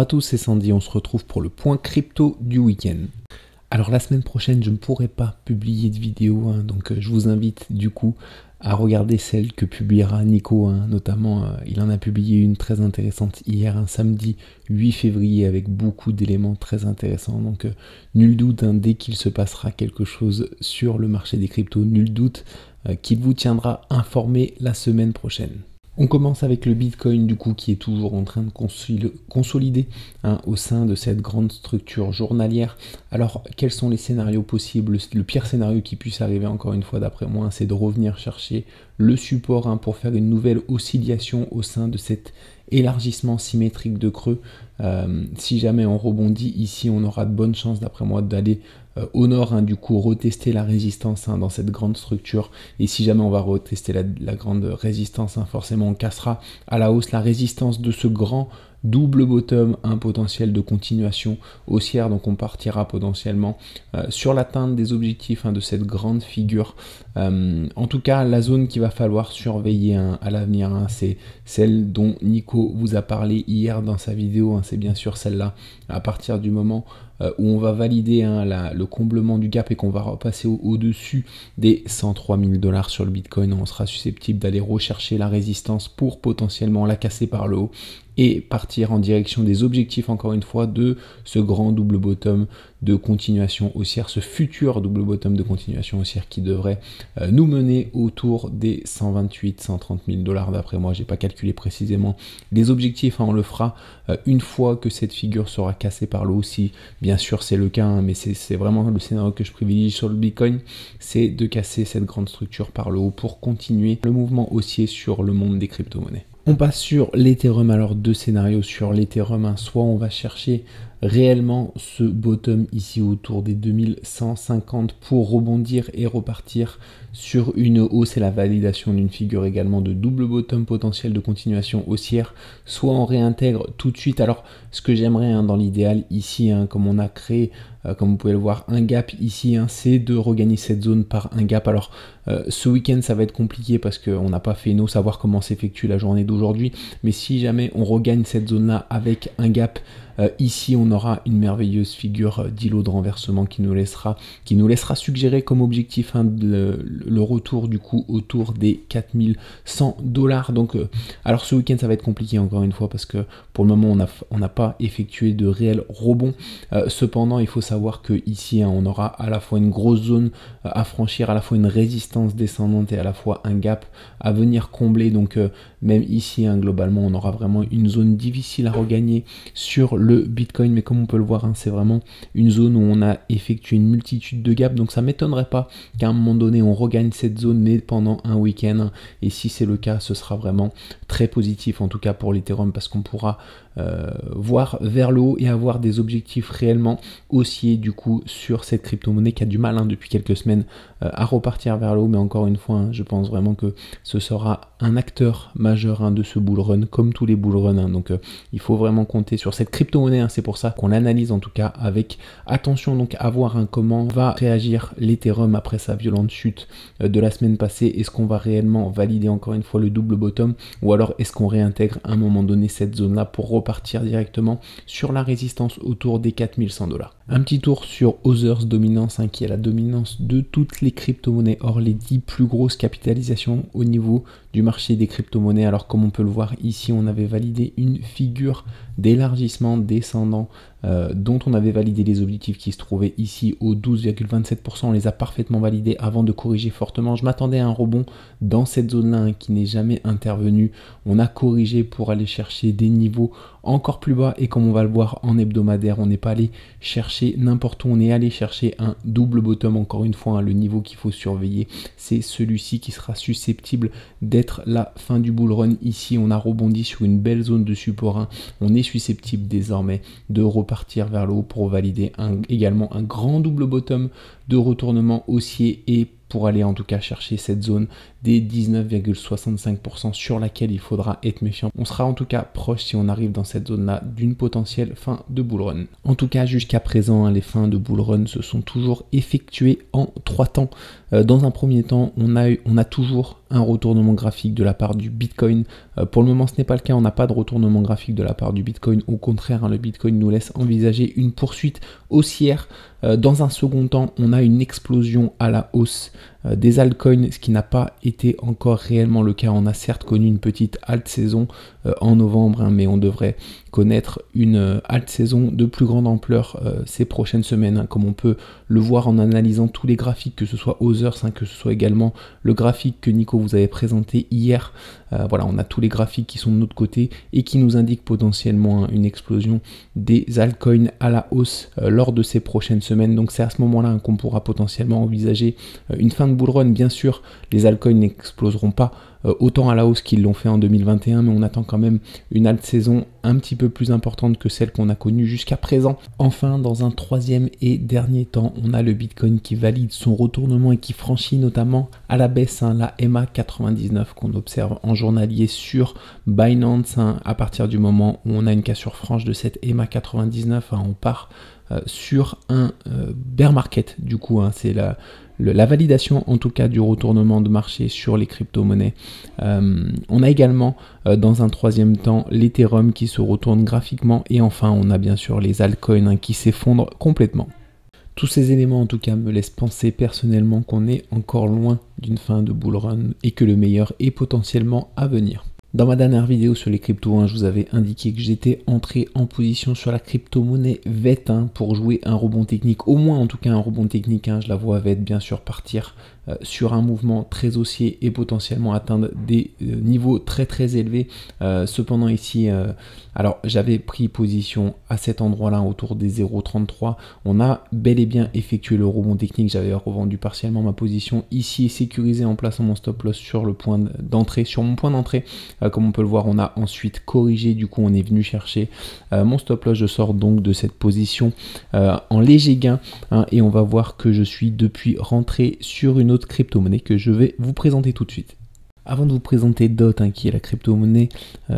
Bonjour à tous, c'est Sandy, on se retrouve pour le point crypto du week-end. Alors la semaine prochaine, je ne pourrai pas publier de vidéo, donc je vous invite du coup à regarder celle que publiera Nico, notamment il en a publié une très intéressante hier, un samedi 8 février avec beaucoup d'éléments très intéressants, donc nul doute, dès qu'il se passera quelque chose sur le marché des cryptos, nul doute qu'il vous tiendra informé la semaine prochaine. On commence avec le Bitcoin du coup qui est toujours en train de consolider au sein de cette grande structure journalière. Alors quels sont les scénarios possibles? Le pire scénario qui puisse arriver encore une fois d'après moi, c'est de revenir chercher le support pour faire une nouvelle oscillation au sein de cet élargissement symétrique de creux. Si jamais on rebondit ici, on aura de bonnes chances d'après moi d'aller au nord, du coup retester la résistance dans cette grande structure, et si jamais on va retester la grande résistance, forcément on cassera à la hausse la résistance de ce grand double bottom, un potentiel de continuation haussière, donc on partira potentiellement sur l'atteinte des objectifs de cette grande figure. En tout cas, la zone qu'il va falloir surveiller à l'avenir, c'est celle dont Nico vous a parlé hier dans sa vidéo, c'est bien sûr celle-là, à partir du moment où on va valider le comblement du gap et qu'on va repasser au-dessus des 103 000 $ sur le Bitcoin, on sera susceptible d'aller rechercher la résistance pour potentiellement la casser par le haut et partir en direction des objectifs, encore une fois, de ce grand double bottom de continuation haussière, ce futur double bottom de continuation haussière qui devrait nous mener autour des 128 130 000 $ d'après moi. J'ai pas calculé précisément les objectifs, on le fera une fois que cette figure sera cassée par le haut, si bien sûr c'est le cas, mais c'est vraiment le scénario que je privilégie sur le Bitcoin, c'est de casser cette grande structure par le haut pour continuer le mouvement haussier sur le monde des crypto-monnaies. On passe sur l'Ethereum. Alors deux scénarios sur l'Ethereum, soit on va chercher réellement ce bottom ici autour des 2150 pour rebondir et repartir sur une hausse et la validation d'une figure également de double bottom potentiel de continuation haussière, soit on réintègre tout de suite. Alors ce que j'aimerais dans l'idéal ici, comme on a créé, comme vous pouvez le voir, un gap ici, c'est de regagner cette zone par un gap. Alors ce week-end ça va être compliqué parce qu'on n'a pas fait savoir comment s'effectue la journée d'aujourd'hui, mais si jamais on regagne cette zone là avec un gap, ici on aura une merveilleuse figure d'îlot de renversement qui nous laissera suggérer comme objectif le retour du coup autour des 4100 $. Donc alors ce week-end ça va être compliqué encore une fois parce que pour le moment on n'a pas effectué de réel rebond. Cependant il faut savoir que ici on aura à la fois une grosse zone à franchir, à la fois une résistance descendante et à la fois un gap à venir combler. Donc même ici globalement on aura vraiment une zone difficile à regagner sur le Bitcoin, mais comme on peut le voir, c'est vraiment une zone où on a effectué une multitude de gaps, donc ça m'étonnerait pas qu'à un moment donné on regagne cette zone, mais pendant un week-end, et si c'est le cas, ce sera vraiment très positif en tout cas pour l'Ethereum, parce qu'on pourra voir vers le haut et avoir des objectifs réellement haussiers du coup sur cette crypto-monnaie qui a du mal depuis quelques semaines à repartir vers le haut, mais encore une fois, je pense vraiment que ce sera un acteur majeur de ce bull run, comme tous les bull runs, donc il faut vraiment compter sur cette crypto-monnaie, c'est pour ça qu'on l'analyse en tout cas avec attention, donc à voir comment va réagir l'Ethereum après sa violente chute de la semaine passée. Est-ce qu'on va réellement valider encore une fois le double bottom, ou alors est-ce qu'on réintègre à un moment donné cette zone là pour repartir directement sur la résistance autour des 4100 $. Un petit tour sur Others Dominance, qui est la dominance de toutes les crypto-monnaies, or les 10 plus grosses capitalisations au niveau du marché des crypto-monnaies. Alors comme on peut le voir ici, on avait validé une figure d'élargissement descendant dont on avait validé les objectifs qui se trouvaient ici au 12,27%. On les a parfaitement validés avant de corriger fortement. Je m'attendais à un rebond dans cette zone-là qui n'est jamais intervenu. On a corrigé pour aller chercher des niveaux encore plus bas, et comme on va le voir en hebdomadaire, on n'est pas allé chercher n'importe où, on est allé chercher un double bottom. Encore une fois, le niveau qu'il faut surveiller, c'est celui-ci qui sera susceptible d'être la fin du bull run. Ici on a rebondi sur une belle zone de support, on est susceptible désormais de repartir vers le haut pour valider également un grand double bottom de retournement haussier, et pour aller en tout cas chercher cette zone des 19,65% sur laquelle il faudra être méfiant. On sera en tout cas proche si on arrive dans cette zone-là d'une potentielle fin de bull run. En tout cas, jusqu'à présent, les fins de bull run se sont toujours effectuées en 3 temps. Dans un premier temps, on a toujours un retournement graphique de la part du Bitcoin. Pour le moment, ce n'est pas le cas, on n'a pas de retournement graphique de la part du Bitcoin. Au contraire, le Bitcoin nous laisse envisager une poursuite haussière. Dans un second temps, on a une explosion à la hausse des altcoins, ce qui n'a pas été encore réellement le cas. On a certes connu une petite alt saison en novembre, mais on devrait connaître une alt saison de plus grande ampleur ces prochaines semaines, comme on peut le voir en analysant tous les graphiques, que ce soit Others, que ce soit également le graphique que Nico vous avait présenté hier. Voilà, on a tous les graphiques qui sont de notre côté et qui nous indiquent potentiellement une explosion des altcoins à la hausse lors de ces prochaines semaines. Donc c'est à ce moment-là qu'on pourra potentiellement envisager une fin de bull run. Bien sûr, les altcoins n'exploseront pas autant à la hausse qu'ils l'ont fait en 2021, mais on attend quand même une alt saison un petit peu plus importante que celle qu'on a connue jusqu'à présent. Enfin, dans un troisième et dernier temps, on a le Bitcoin qui valide son retournement et qui franchit notamment à la baisse la EMA 99 qu'on observe en journalier sur Binance. À partir du moment où on a une cassure franche de cette EMA 99, on part sur un bear market. Du coup, c'est la validation en tout cas du retournement de marché sur les crypto-monnaies. On a également dans un troisième temps l'Ethereum qui se retourne graphiquement, et enfin on a bien sûr les altcoins qui s'effondrent complètement. Tous ces éléments en tout cas me laissent penser personnellement qu'on est encore loin d'une fin de bull run et que le meilleur est potentiellement à venir. Dans ma dernière vidéo sur les cryptos, je vous avais indiqué que j'étais entré en position sur la crypto-monnaie VET pour jouer un rebond technique, au moins en tout cas un rebond technique. Je la vois VET bien sûr partir sur un mouvement très haussier et potentiellement atteindre des niveaux très très élevés. Cependant ici, alors j'avais pris position à cet endroit-là autour des 0,33. On a bel et bien effectué le rebond technique. J'avais revendu partiellement ma position ici et sécurisé en plaçant mon stop loss sur le point d'entrée, sur mon point d'entrée. Comme on peut le voir, on a ensuite corrigé, du coup on est venu chercher mon stop loss. Je sors donc de cette position en léger gain et on va voir que je suis depuis rentré sur une autre crypto-monnaie que je vais vous présenter tout de suite. Avant de vous présenter DOT, qui est la crypto-monnaie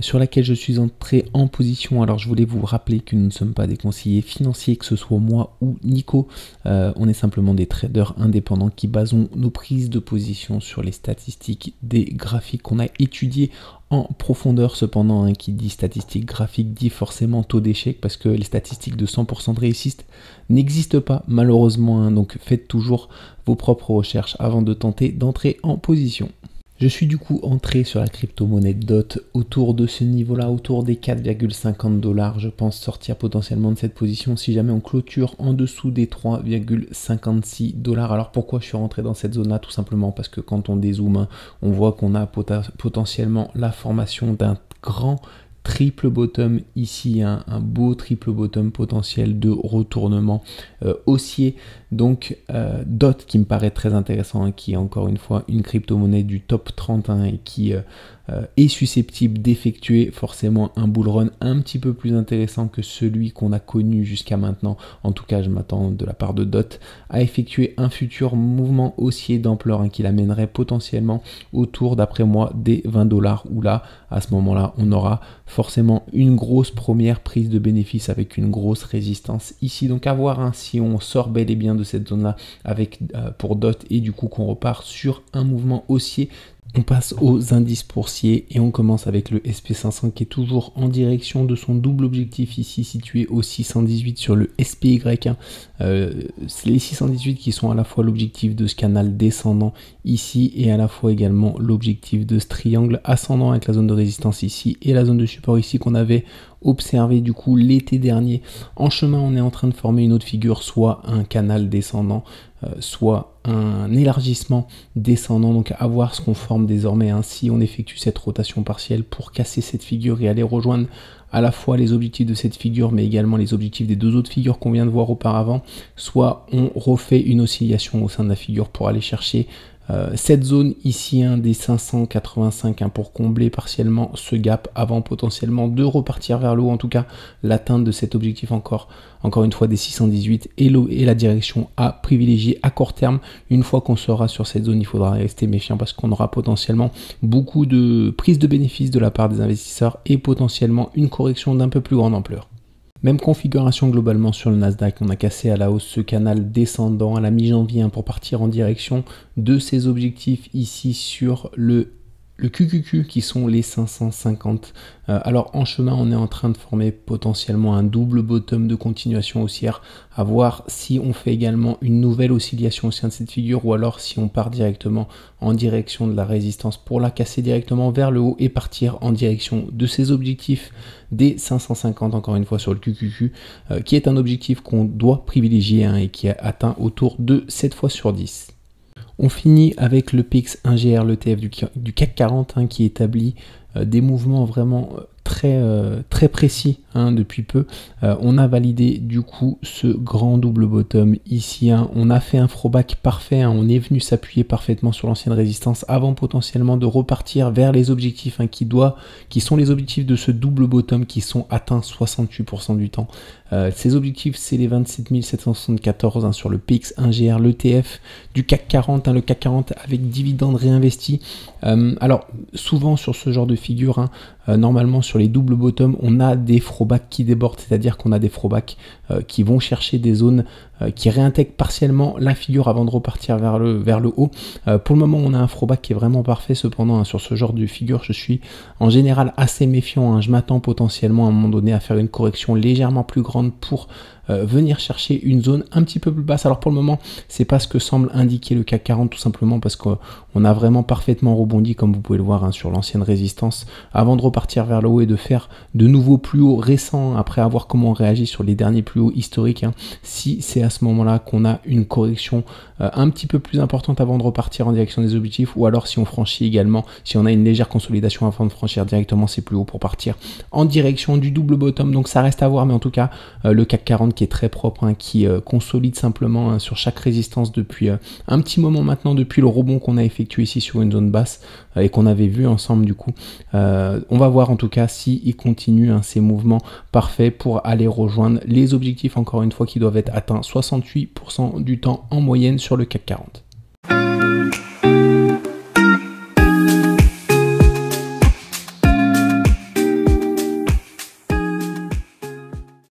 sur laquelle je suis entré en position, alors je voulais vous rappeler que nous ne sommes pas des conseillers financiers, que ce soit moi ou Nico. On est simplement des traders indépendants qui basons nos prises de position sur les statistiques des graphiques qu'on a étudiés en profondeur. Cependant, qui dit statistiques graphiques dit forcément taux d'échec, parce que les statistiques de 100% de réussite n'existent pas malheureusement. Donc faites toujours vos propres recherches avant de tenter d'entrer en position. Je suis du coup entré sur la crypto-monnaie DOT autour de ce niveau-là, autour des 4,50 $. Je pense sortir potentiellement de cette position si jamais on clôture en dessous des 3,56 $. Alors pourquoi je suis rentré dans cette zone-là? Tout simplement parce que quand on dézoome, on voit qu'on a potentiellement la formation d'un grand triple bottom ici, un beau triple bottom potentiel de retournement haussier. Donc DOT qui me paraît très intéressant, qui est encore une fois une crypto-monnaie du top 30 et qui est susceptible d'effectuer forcément un bull run un petit peu plus intéressant que celui qu'on a connu jusqu'à maintenant. En tout cas, je m'attends de la part de DOT à effectuer un futur mouvement haussier d'ampleur qui l'amènerait potentiellement autour, d'après moi, des 20 $, où là, à ce moment-là, on aura forcément une grosse première prise de bénéfice avec une grosse résistance ici. Donc à voir si on sort bel et bien de cette zone-là avec pour DOT et du coup qu'on repart sur un mouvement haussier. On passe aux indices boursiers et on commence avec le SP500 qui est toujours en direction de son double objectif ici situé au 618 sur le SPY. C'est les 618 qui sont à la fois l'objectif de ce canal descendant ici et à la fois également l'objectif de ce triangle ascendant avec la zone de résistance ici et la zone de support ici qu'on avait observé du coup l'été dernier. En chemin, on est en train de former une autre figure, soit un canal descendant, soit un élargissement descendant. Donc à voir ce qu'on forme désormais, si on effectue cette rotation partielle pour casser cette figure et aller rejoindre à la fois les objectifs de cette figure mais également les objectifs des deux autres figures qu'on vient de voir auparavant, soit on refait une oscillation au sein de la figure pour aller chercher cette zone ici des 585 pour combler partiellement ce gap avant potentiellement de repartir vers le haut, en tout cas l'atteinte de cet objectif encore encore une fois des 618 et la direction à privilégier à court terme. Une fois qu'on sera sur cette zone, il faudra rester méfiant parce qu'on aura potentiellement beaucoup de prise de bénéfices de la part des investisseurs et potentiellement une correction d'un peu plus grande ampleur. Même configuration globalement sur le Nasdaq, on a cassé à la hausse ce canal descendant à la mi-janvier pour partir en direction de ces objectifs ici sur le QQQ qui sont les 550. Alors en chemin, on est en train de former potentiellement un double bottom de continuation haussière, à voir si on fait également une nouvelle oscillation au sein de cette figure ou alors si on part directement en direction de la résistance pour la casser directement vers le haut et partir en direction de ces objectifs des 550 encore une fois sur le QQQ qui est un objectif qu'on doit privilégier et qui est atteint autour de 7 fois sur 10. On finit avec le PX1GR, l'ETF du CAC 40 qui établit des mouvements vraiment très précis depuis peu. On a validé du coup ce grand double bottom ici. On a fait un throwback parfait. On est venu s'appuyer parfaitement sur l'ancienne résistance avant potentiellement de repartir vers les objectifs qui sont les objectifs de ce double bottom qui sont atteints 68% du temps. Ces objectifs, c'est les 27 774 sur le PX1GR, l'ETF du CAC 40, le CAC 40 avec dividendes réinvestis. Alors souvent sur ce genre de figure, normalement sur les doubles bottom, on a des throwbacks qui débordent, c'est-à-dire qu'on a des throwbacks qui vont chercher des zones qui réintègrent partiellement la figure avant de repartir vers le haut. Pour le moment, on a un throwback qui est vraiment parfait. Cependant, sur ce genre de figure, je suis en général assez méfiant. Je m'attends potentiellement à un moment donné à faire une correction légèrement plus grande pour venir chercher une zone un petit peu plus basse. Alors pour le moment, c'est pas ce que semble indiquer le CAC 40, tout simplement parce qu'on a vraiment parfaitement rebondi, comme vous pouvez le voir sur l'ancienne résistance, avant de repartir vers le haut et de faire de nouveaux plus hauts récents après avoir comment on réagit sur les derniers plus hauts historiques. Si c'est à ce moment-là qu'on a une correction un petit peu plus importante avant de repartir en direction des objectifs, ou alors si on franchit également, si on a une légère consolidation avant de franchir directement ces plus hauts pour partir en direction du double bottom. Donc ça reste à voir, mais en tout cas le CAC 40 qui est très propre, qui consolide simplement sur chaque résistance depuis un petit moment maintenant, depuis le rebond qu'on a effectué ici sur une zone basse et qu'on avait vu ensemble du coup. On va voir en tout cas si il continue ces mouvements parfaits pour aller rejoindre les objectifs, encore une fois, qui doivent être atteints 68% du temps en moyenne sur le CAC 40.